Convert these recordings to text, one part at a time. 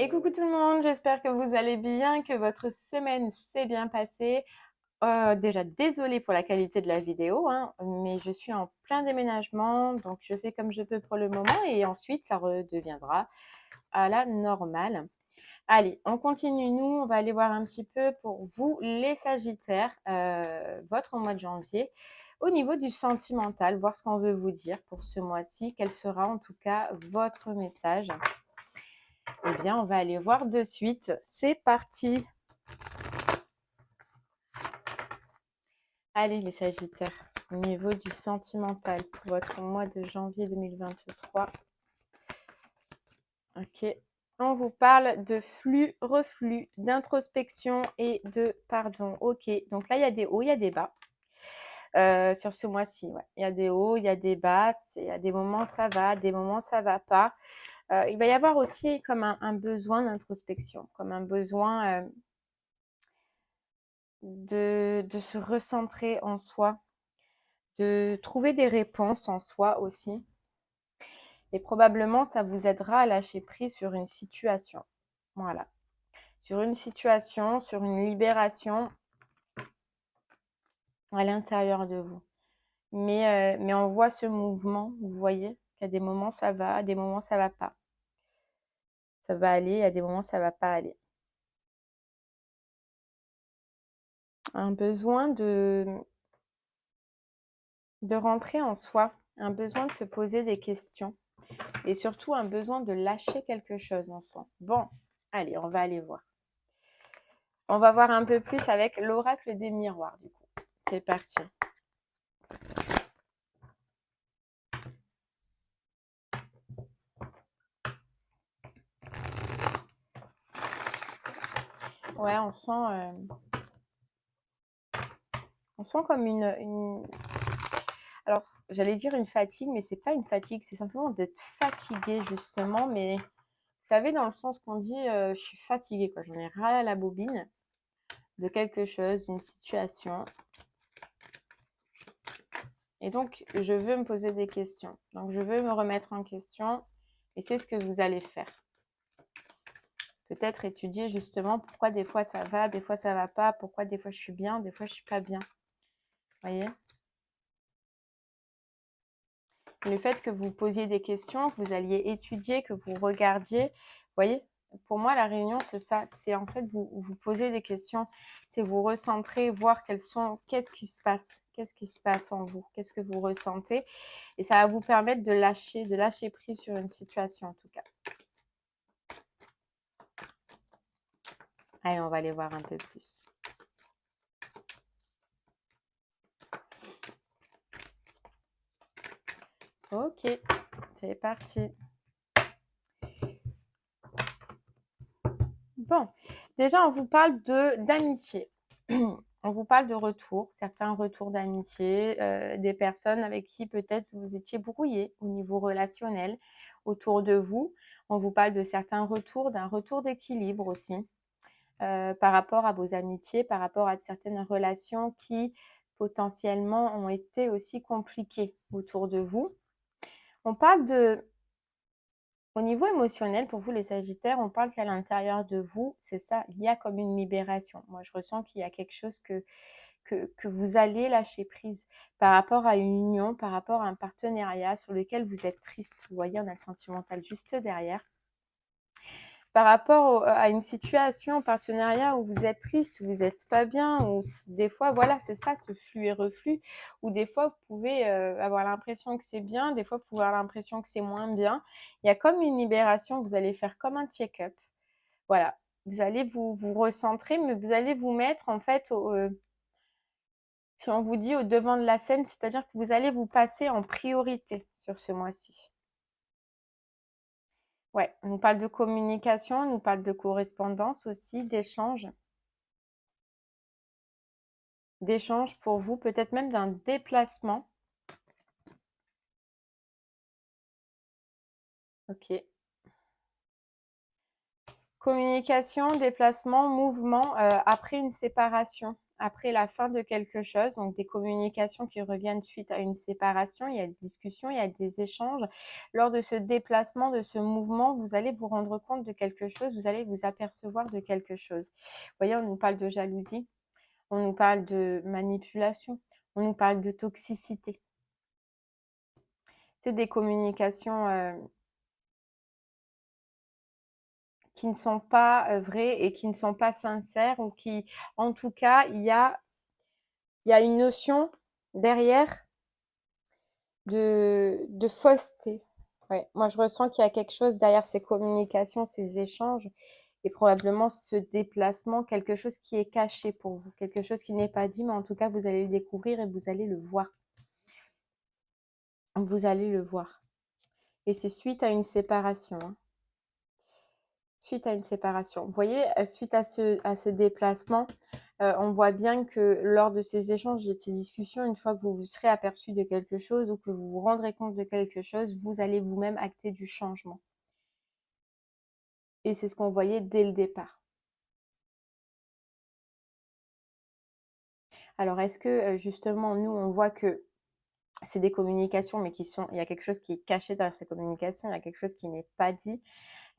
Et coucou tout le monde, j'espère que vous allez bien, que votre semaine s'est bien passée. Déjà, désolée pour la qualité de la vidéo, hein, mais je suis en plein déménagement, donc je fais comme je peux pour le moment et ensuite ça redeviendra à la normale. Allez, on continue, nous, on va aller voir un petit peu pour vous, les Sagittaires, votre mois de janvier, au niveau du sentimental, voir ce qu'on veut vous dire pour ce mois-ci, quel sera en tout cas votre message. Eh bien, on va aller voir de suite. C'est parti. Allez, les Sagittaires, au niveau du sentimental pour votre mois de janvier 2023. Ok. On vous parle de flux, reflux, d'introspection et de pardon. Ok. Donc là, il y a des hauts, il y a des bas. Sur ce mois-ci, ouais. Il y a des hauts, il y a des bas. Il y a des moments ça va, des moments ça va pas. Il va y avoir aussi comme un besoin d'introspection, comme un besoin de se recentrer en soi, de trouver des réponses en soi aussi. Et probablement, ça vous aidera à lâcher prise sur une situation. Voilà. Sur une situation, sur une libération à l'intérieur de vous. Mais on voit ce mouvement, vous voyez, qu'à des moments ça va, à des moments ça va pas. Ça va aller, à des moments ça va pas aller. Un besoin de rentrer en soi, un besoin de se poser des questions et surtout un besoin de lâcher quelque chose ensemble. Bon, allez, on va aller voir. On va voir un peu plus avec l'oracle des miroirs du coup. C'est parti. Ouais, on sent comme alors j'allais dire une fatigue, mais c'est pas une fatigue, c'est simplement d'être fatigué justement, mais vous savez dans le sens qu'on dit je suis fatiguée quoi, j'en ai ras à la bobine de quelque chose, d'une situation. Et donc je veux me poser des questions. Donc je veux me remettre en question et c'est ce que vous allez faire. Peut-être étudier justement pourquoi des fois ça va, des fois ça va pas, pourquoi des fois je suis bien, des fois je suis pas bien. Voyez? Le fait que vous posiez des questions, que vous alliez étudier, que vous regardiez, vous voyez, pour moi la réunion c'est ça, c'est en fait vous posez des questions, c'est vous recentrer, voir qu'est-ce qui se passe en vous, qu'est-ce que vous ressentez, et ça va vous permettre de lâcher prise sur une situation en tout cas. Allez, on va aller voir un peu plus. Ok, c'est parti. Bon, déjà, on vous parle d'amitié. On vous parle de retours, certains retours d'amitié, des personnes avec qui peut-être vous étiez brouillé au niveau relationnel autour de vous. On vous parle de certains retours, d'un retour d'équilibre aussi par rapport à vos amitiés, par rapport à certaines relations qui potentiellement ont été aussi compliquées autour de vous. On parle au niveau émotionnel, pour vous les Sagittaires, on parle qu'à l'intérieur de vous, c'est ça, il y a comme une libération. Moi, je ressens qu'il y a quelque chose que vous allez lâcher prise par rapport à une union, par rapport à un partenariat sur lequel vous êtes triste. Vous voyez, on a le sentimental juste derrière. Par rapport à une situation, un partenariat où vous êtes triste, où vous n'êtes pas bien, ou des fois, voilà, c'est ça, ce flux et reflux, où des fois, vous pouvez avoir l'impression que c'est bien, des fois, vous pouvez avoir l'impression que c'est moins bien. Il y a comme une libération, vous allez faire comme un check-up. Voilà, vous allez vous recentrer, mais vous allez vous mettre, en fait, si on vous dit au devant de la scène, c'est-à-dire que vous allez vous passer en priorité sur ce mois-ci. Ouais, on nous parle de communication, on nous parle de correspondance aussi, d'échange. D'échange pour vous, peut-être même d'un déplacement. Ok. Communication, déplacement, mouvement après une séparation, après la fin de quelque chose, donc des communications qui reviennent suite à une séparation, il y a des discussions, il y a des échanges. Lors de ce déplacement, de ce mouvement, vous allez vous rendre compte de quelque chose, vous allez vous apercevoir de quelque chose. Vous voyez, on nous parle de jalousie, on nous parle de manipulation, on nous parle de toxicité. C'est des communications qui ne sont pas vraies et qui ne sont pas sincères, ou qui, en tout cas, il y a une notion derrière de fausseté. Ouais, moi, je ressens qu'il y a quelque chose derrière ces communications, ces échanges, et probablement ce déplacement, quelque chose qui est caché pour vous, quelque chose qui n'est pas dit, mais en tout cas, vous allez le découvrir et vous allez le voir. Vous allez le voir. Et c'est suite à une séparation, hein. Suite à une séparation. Vous voyez, suite à ce déplacement, on voit bien que lors de ces échanges et de ces discussions, une fois que vous vous serez aperçu de quelque chose ou que vous vous rendrez compte de quelque chose, vous allez vous-même acter du changement. Et c'est ce qu'on voyait dès le départ. Alors, est-ce que justement, nous, on voit que c'est des communications, mais il y a quelque chose qui est caché dans ces communications, il y a quelque chose qui n'est pas dit,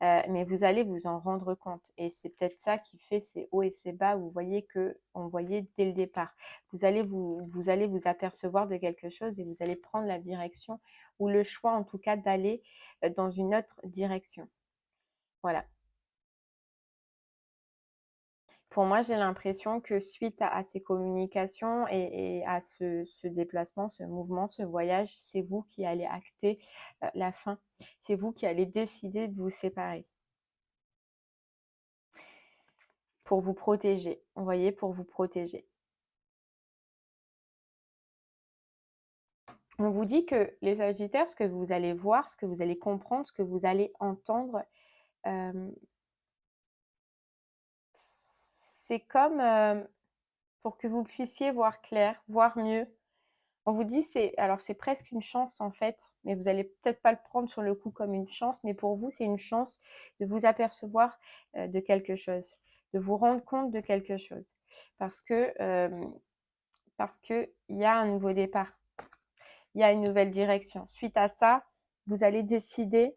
mais vous allez vous en rendre compte. Et c'est peut-être ça qui fait ces hauts et ces bas. Vous voyez on voyait dès le départ. Vous allez vous apercevoir de quelque chose et vous allez prendre la direction, ou le choix en tout cas, d'aller dans une autre direction. Voilà. Pour moi, j'ai l'impression que suite à ces communications et à ce déplacement, ce mouvement, ce voyage, c'est vous qui allez acter la fin. C'est vous qui allez décider de vous séparer. Pour vous protéger. Vous voyez, pour vous protéger. On vous dit que les Sagittaires, ce que vous allez voir, ce que vous allez comprendre, ce que vous allez entendre, c'est comme pour que vous puissiez voir clair, voir mieux. On vous dit, c'est presque une chance en fait, mais vous allez peut-être pas le prendre sur le coup comme une chance, mais pour vous, c'est une chance de vous apercevoir de quelque chose, de vous rendre compte de quelque chose, parce que il y a un nouveau départ, il y a une nouvelle direction. Suite à ça, vous allez décider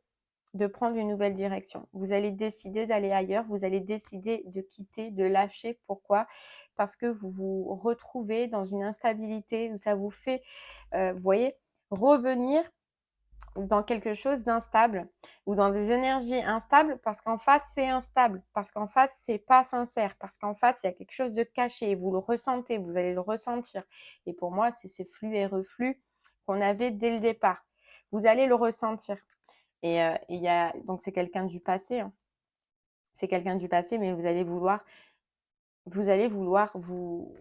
de prendre une nouvelle direction. Vous allez décider d'aller ailleurs, vous allez décider de quitter, de lâcher. Pourquoi? Parce que vous vous retrouvez dans une instabilité où ça vous fait, vous voyez, revenir dans quelque chose d'instable ou dans des énergies instables, parce qu'en face c'est instable, parce qu'en face c'est pas sincère, parce qu'en face il y a quelque chose de caché, vous le ressentez, vous allez le ressentir. Et pour moi, c'est ces flux et reflux qu'on avait dès le départ. Vous allez le ressentir. Et donc c'est quelqu'un du passé, hein. C'est quelqu'un du passé, mais vous allez vouloir vous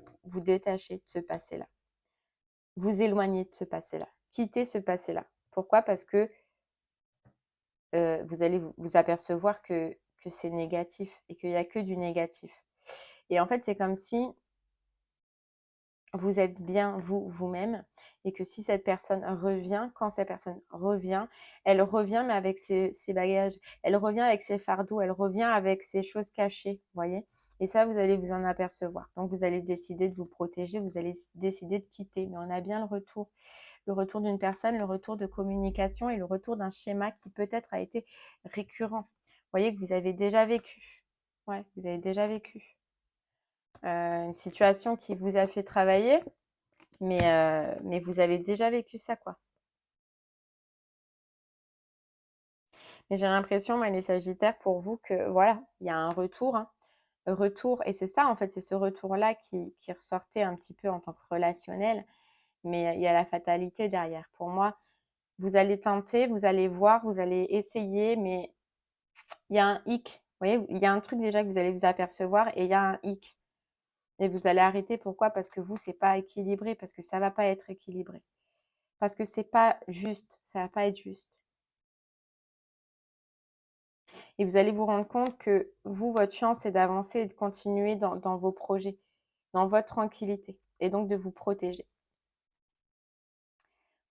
détacher de ce passé-là, vous éloigner de ce passé-là, quitter ce passé-là. Pourquoi? Parce que vous allez vous apercevoir que c'est négatif et qu'il n'y a que du négatif. Et en fait, c'est comme si vous êtes bien vous-même, et que si cette personne revient, quand cette personne revient, elle revient mais avec ses bagages, elle revient avec ses fardeaux, elle revient avec ses choses cachées, vous voyez? Et ça, vous allez vous en apercevoir. Donc, vous allez décider de vous protéger, vous allez décider de quitter. Mais on a bien le retour d'une personne, le retour de communication et le retour d'un schéma qui peut-être a été récurrent. Vous voyez que vous avez déjà vécu. Ouais, vous avez déjà vécu. Une situation qui vous a fait travailler, mais vous avez déjà vécu ça, quoi. Mais j'ai l'impression, moi, les Sagittaires, pour vous, que voilà, il y a un retour, hein. Retour, et c'est ça, en fait, c'est ce retour-là qui ressortait un petit peu en tant que relationnel, mais il y a la fatalité derrière. Pour moi, vous allez tenter, vous allez voir, vous allez essayer, mais il y a un hic. Vous voyez, il y a un truc déjà que vous allez vous apercevoir, et il y a un hic. Et vous allez arrêter. Pourquoi? Parce que vous, c'est pas équilibré, parce que ça va pas être équilibré. Parce que c'est pas juste, ça va pas être juste. Et vous allez vous rendre compte que vous, votre chance, c'est d'avancer et de continuer dans vos projets, dans votre tranquillité, et donc de vous protéger.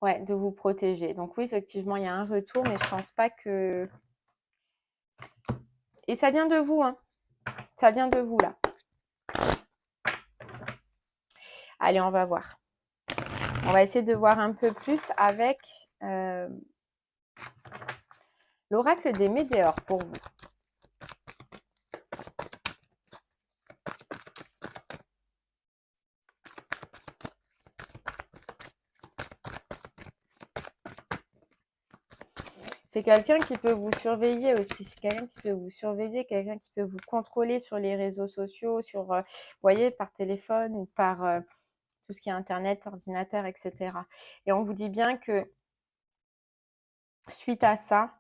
Ouais, de vous protéger. Donc oui, effectivement, il y a un retour, mais je pense pas que... Et ça vient de vous, hein. Ça vient de vous, là. Allez, on va voir. On va essayer de voir un peu plus avec l'oracle des météores pour vous. C'est quelqu'un qui peut vous surveiller aussi. C'est quelqu'un qui peut vous surveiller, quelqu'un qui peut vous contrôler sur les réseaux sociaux, sur, vous voyez, par téléphone ou par tout ce qui est Internet, ordinateur, etc. Et on vous dit bien que suite à ça,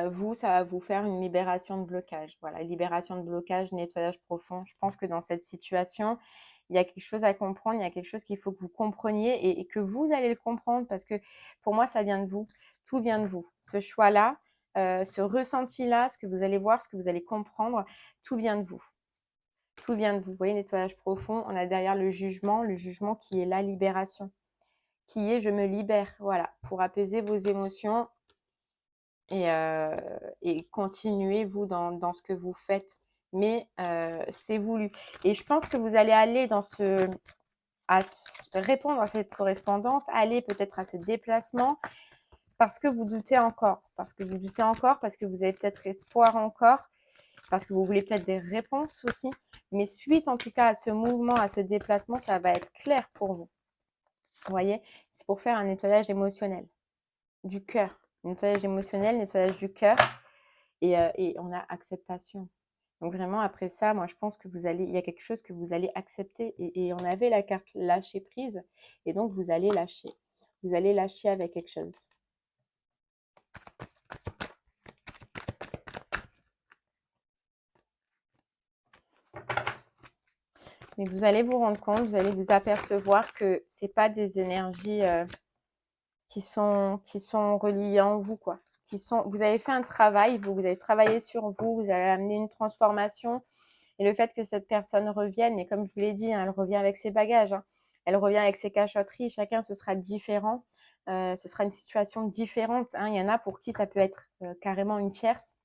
vous, ça va vous faire une libération de blocage. Voilà, libération de blocage, nettoyage profond. Je pense que dans cette situation, il y a quelque chose à comprendre, il y a quelque chose qu'il faut que vous compreniez et que vous allez le comprendre parce que pour moi, ça vient de vous. Tout vient de vous. Ce choix-là, ce ressenti-là, ce que vous allez voir, ce que vous allez comprendre, tout vient de vous. Tout vient de vous. Vous voyez, nettoyage profond, on a derrière le jugement qui est la libération, qui est je me libère, voilà, pour apaiser vos émotions et continuez vous dans ce que vous faites. Mais c'est voulu. Et je pense que vous allez aller répondre à cette correspondance, aller peut-être à ce déplacement parce que vous doutez encore. Parce que vous doutez encore, parce que vous avez peut-être espoir encore, parce que vous voulez peut-être des réponses aussi. Mais suite en tout cas à ce mouvement, à ce déplacement, ça va être clair pour vous. Vous voyez, c'est pour faire un nettoyage émotionnel du cœur. Nettoyage émotionnel, nettoyage du cœur. Et on a acceptation. Donc vraiment, après ça, moi, je pense que il y a quelque chose que vous allez accepter. Et on avait la carte lâcher prise. Et donc, vous allez lâcher. Vous allez lâcher avec quelque chose. Mais vous allez vous rendre compte, vous allez vous apercevoir que c'est pas des énergies qui sont reliées en vous, quoi. Vous avez fait un travail, vous avez travaillé sur vous, vous avez amené une transformation. Et le fait que cette personne revienne, mais comme je vous l'ai dit, hein, elle revient avec ses bagages, hein, elle revient avec ses cachotteries, chacun ce sera différent, ce sera une situation différente. Hein. Il y en a pour qui ça peut être carrément une tierce.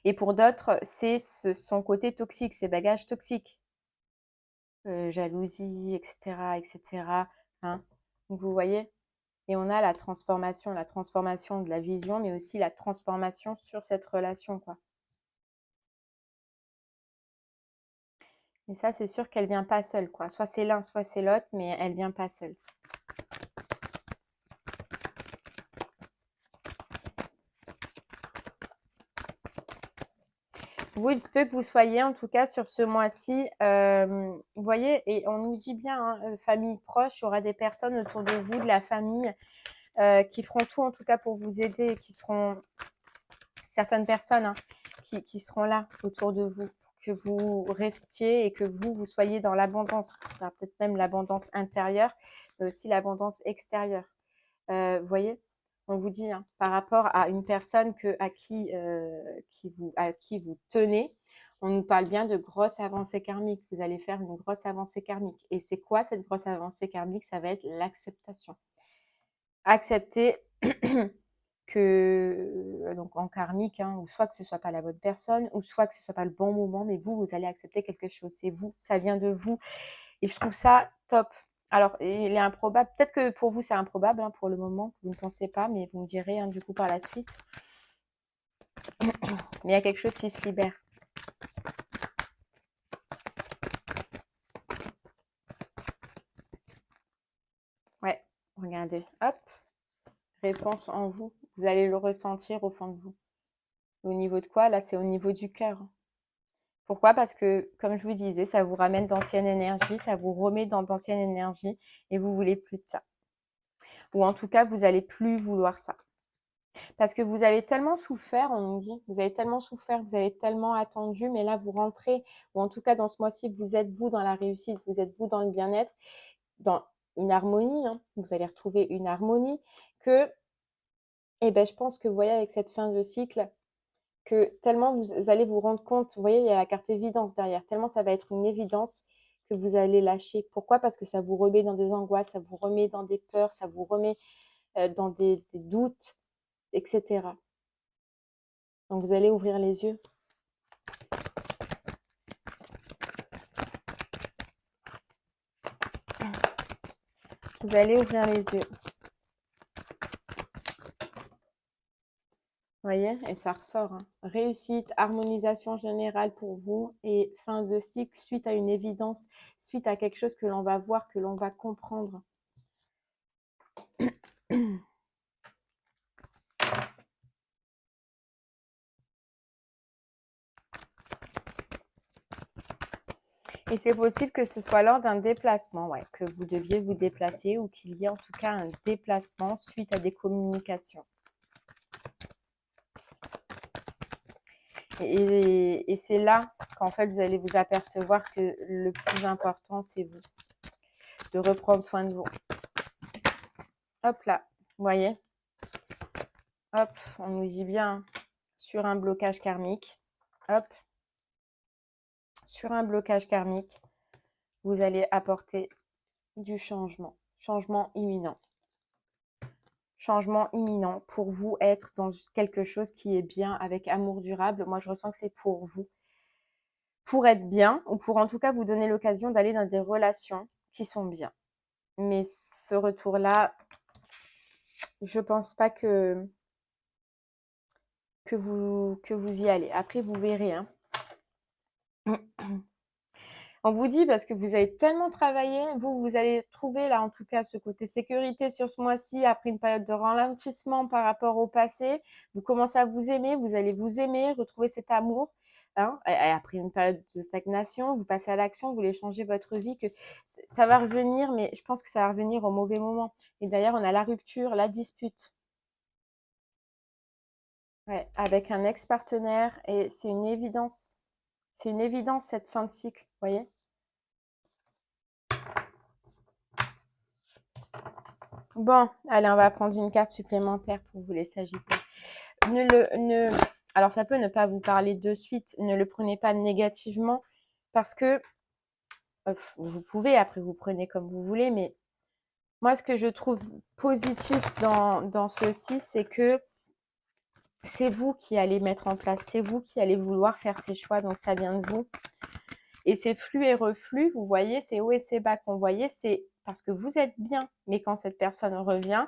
Et pour d'autres, c'est son côté toxique, ses bagages toxiques. Jalousie, etc. etc. Hein. Donc vous voyez, et on a la transformation de la vision, mais aussi la transformation sur cette relation, quoi. Et ça, c'est sûr qu'elle vient pas seule, quoi. Soit c'est l'un, soit c'est l'autre, mais elle vient pas seule. Vous, il se peut que vous soyez, en tout cas, sur ce mois-ci, vous voyez, et on nous dit bien, hein, famille proche, il y aura des personnes autour de vous, de la famille, qui feront tout, en tout cas, pour vous aider, qui seront certaines personnes hein, qui seront là autour de vous, pour que vous restiez et que vous soyez dans l'abondance, peut-être même l'abondance intérieure, mais aussi l'abondance extérieure. Vous voyez, on vous dit hein, par rapport à une personne à qui vous tenez, on nous parle bien de grosse avancée karmique. Vous allez faire une grosse avancée karmique. Et c'est quoi cette grosse avancée karmique? Ça va être l'acceptation. Accepter que, donc en karmique, hein, ou soit que ce soit pas la bonne personne, ou soit que ce soit pas le bon moment, mais vous allez accepter quelque chose. C'est vous, ça vient de vous. Et je trouve ça top. Alors, il est improbable, peut-être que pour vous c'est improbable hein, pour le moment, vous ne pensez pas, mais vous me direz hein, du coup par la suite. Mais il y a quelque chose qui se libère. Ouais, regardez, hop, réponse en vous. Vous allez le ressentir au fond de vous. Au niveau de quoi? Là, c'est au niveau du cœur. Pourquoi? Parce que, comme je vous disais, ça vous ramène d'anciennes énergies, ça vous remet dans d'anciennes énergies et vous voulez plus de ça. Ou en tout cas, vous allez plus vouloir ça. Parce que vous avez tellement souffert, on nous dit, vous avez tellement souffert, vous avez tellement attendu, mais là, vous rentrez, ou en tout cas, dans ce mois-ci, vous êtes vous dans la réussite, vous êtes vous dans le bien-être, dans une harmonie, hein, vous allez retrouver une harmonie que, eh ben, je pense que vous voyez, avec cette fin de cycle, que tellement vous allez vous rendre compte, vous voyez, il y a la carte évidence derrière, tellement ça va être une évidence que vous allez lâcher. Pourquoi? Parce que ça vous remet dans des angoisses, ça vous remet dans des peurs, ça vous remet dans des doutes, etc. Donc vous allez ouvrir les yeux. Vous allez ouvrir les yeux. Vous voyez? Et ça ressort, hein. Réussite, harmonisation générale pour vous et fin de cycle suite à une évidence, suite à quelque chose que l'on va voir, que l'on va comprendre. Et c'est possible que ce soit lors d'un déplacement, ouais, que vous deviez vous déplacer ou qu'il y ait en tout cas un déplacement suite à des communications. Et c'est là qu'en fait, vous allez vous apercevoir que le plus important, c'est vous. De reprendre soin de vous. Hop là, vous voyez? Hop, on nous dit bien sur un blocage karmique. Hop, sur un blocage karmique, vous allez apporter du changement. Changement imminent. Changement imminent pour vous être dans quelque chose qui est bien avec amour durable. Moi, je ressens que c'est pour vous. Pour être bien ou pour en tout cas vous donner l'occasion d'aller dans des relations qui sont bien. Mais ce retour-là, je pense pas que vous y allez. Après, vous verrez, hein. On vous dit parce que vous avez tellement travaillé, vous allez trouver là en tout cas ce côté sécurité sur ce mois-ci après une période de ralentissement par rapport au passé. Vous commencez à vous aimer, vous allez vous aimer, retrouver cet amour. Hein, et après une période de stagnation, vous passez à l'action, vous voulez changer votre vie, que ça va revenir, mais je pense que ça va revenir au mauvais moment. Et d'ailleurs, on a la rupture, la dispute. Ouais, avec un ex-partenaire et c'est une évidence. C'est une évidence cette fin de cycle, vous voyez? Bon, allez, on va prendre une carte supplémentaire pour vous les Sagittaires. Alors, ça peut ne pas vous parler de suite. Ne le prenez pas négativement parce que vous pouvez, après vous prenez comme vous voulez, mais moi, ce que je trouve positif dans ceci, c'est que c'est vous qui allez mettre en place, c'est vous qui allez vouloir faire ces choix, donc ça vient de vous. Et ces flux et reflux, vous voyez, c'est haut et c'est bas qu'on voyait, c'est parce que vous êtes bien. Mais quand cette personne revient,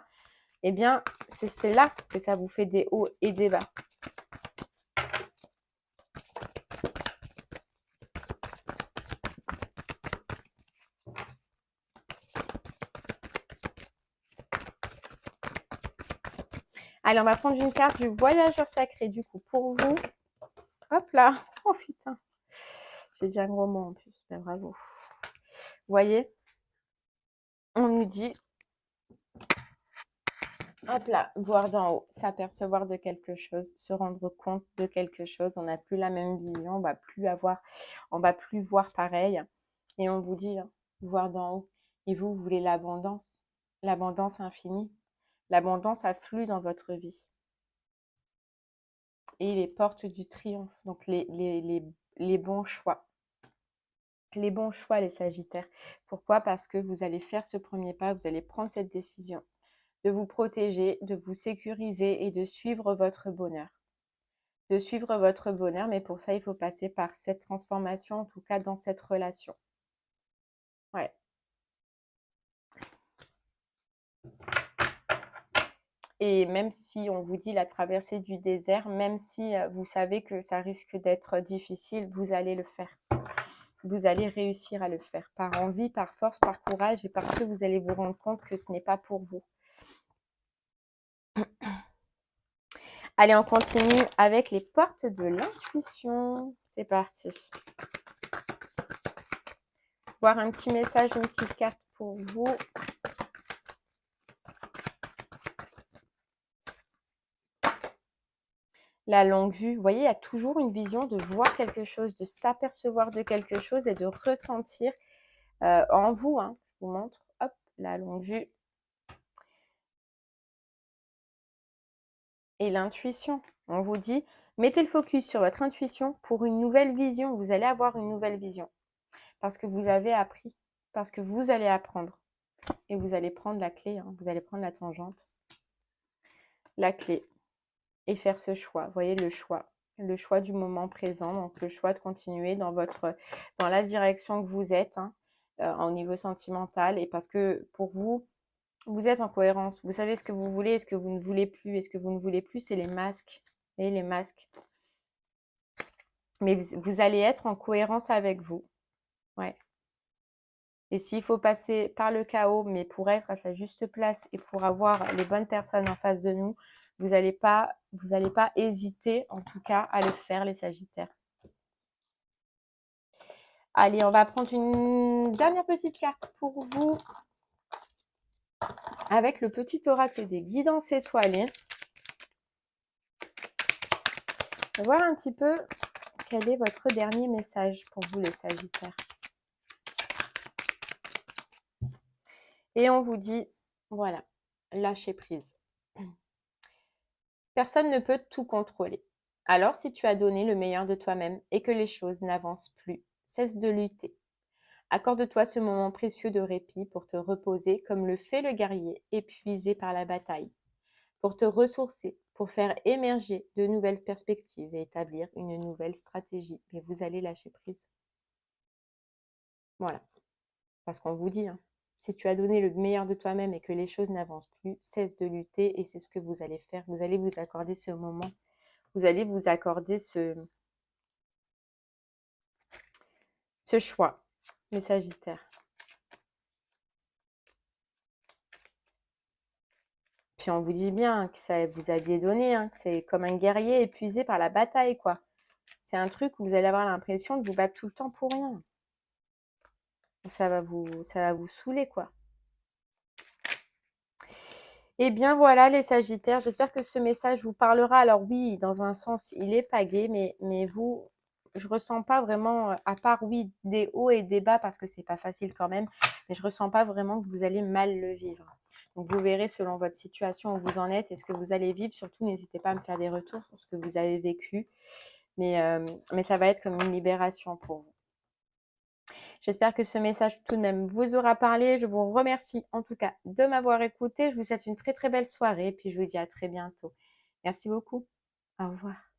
eh bien, c'est là que ça vous fait des hauts et des bas. Allez, on va prendre une carte du voyageur sacré, du coup, pour vous. Hop là. Oh putain. J'ai dit un gros mot en plus, mais bravo. Vous voyez, on nous dit, hop là, voir d'en haut, s'apercevoir de quelque chose, se rendre compte de quelque chose. On n'a plus la même vision, on va plus voir pareil. Et on vous dit, voir d'en haut. Et vous voulez l'abondance infinie. L'abondance afflue dans votre vie. Et les portes du triomphe, donc les bons choix. Les bons choix, les Sagittaires. Pourquoi? Parce que vous allez faire ce premier pas, vous allez prendre cette décision de vous protéger, de vous sécuriser et de suivre votre bonheur. De suivre votre bonheur, mais pour ça, il faut passer par cette transformation, en tout cas dans cette relation. Ouais. Et même si on vous dit la traversée du désert, même si vous savez que ça risque d'être difficile, vous allez le faire. Vous allez réussir à le faire par envie, par force, par courage et parce que vous allez vous rendre compte que ce n'est pas pour vous. Allez, on continue avec les portes de l'intuition. C'est parti. Voir un petit message, une petite carte pour vous. La longue vue, vous voyez, il y a toujours une vision de voir quelque chose, de s'apercevoir de quelque chose et de ressentir en vous. Hein. Je vous montre, hop, la longue vue. Et l'intuition, on vous dit, mettez le focus sur votre intuition pour une nouvelle vision. Vous allez avoir une nouvelle vision parce que vous avez appris, parce que vous allez apprendre et vous allez prendre la clé, hein. Vous allez prendre la tangente, la clé et faire ce choix. Vous voyez le choix du moment présent, donc le choix de continuer dans la direction que vous êtes, hein, au niveau sentimental et parce que pour vous, Vous êtes en cohérence. Vous savez ce que vous voulez et ce que vous ne voulez plus. Et ce que vous ne voulez plus, c'est les masques. Et les masques. Mais vous allez être en cohérence avec vous. Ouais. Et s'il faut passer par le chaos, mais pour être à sa juste place et pour avoir les bonnes personnes en face de nous, vous n'allez pas hésiter, en tout cas, à le faire, les Sagittaires. Allez, on va prendre une dernière petite carte pour vous avec le petit oracle des guidances étoilées. On va voir un petit peu quel est votre dernier message pour vous, les Sagittaires. Et on vous dit, voilà, lâchez prise. Personne ne peut tout contrôler. Alors, si tu as donné le meilleur de toi-même et que les choses n'avancent plus, cesse de lutter. Accorde-toi ce moment précieux de répit pour te reposer comme le fait le guerrier épuisé par la bataille, pour te ressourcer, pour faire émerger de nouvelles perspectives et établir une nouvelle stratégie. Mais vous allez lâcher prise. Voilà. Parce qu'on vous dit, hein, si tu as donné le meilleur de toi-même et que les choses n'avancent plus, cesse de lutter et c'est ce que vous allez faire. Vous allez vous accorder ce moment. Vous allez vous accorder ce choix, les Sagittaires. Puis on vous dit bien que ça vous aviez donné, hein, que c'est comme un guerrier épuisé par la bataille, quoi. C'est un truc où vous allez avoir l'impression de vous battre tout le temps pour rien. Ça va vous saouler, quoi. Et bien voilà les Sagittaires, j'espère que ce message vous parlera. Alors oui, dans un sens, il est pagué, mais vous, je ressens pas vraiment, à part oui, des hauts et des bas parce que c'est pas facile quand même, mais je ressens pas vraiment que vous allez mal le vivre. Donc vous verrez selon votre situation où vous en êtes et ce que vous allez vivre. Surtout, n'hésitez pas à me faire des retours sur ce que vous avez vécu. Mais ça va être comme une libération pour vous. J'espère que ce message tout de même vous aura parlé. Je vous remercie en tout cas de m'avoir écouté. Je vous souhaite une très très belle soirée et puis je vous dis à très bientôt. Merci beaucoup. Au revoir.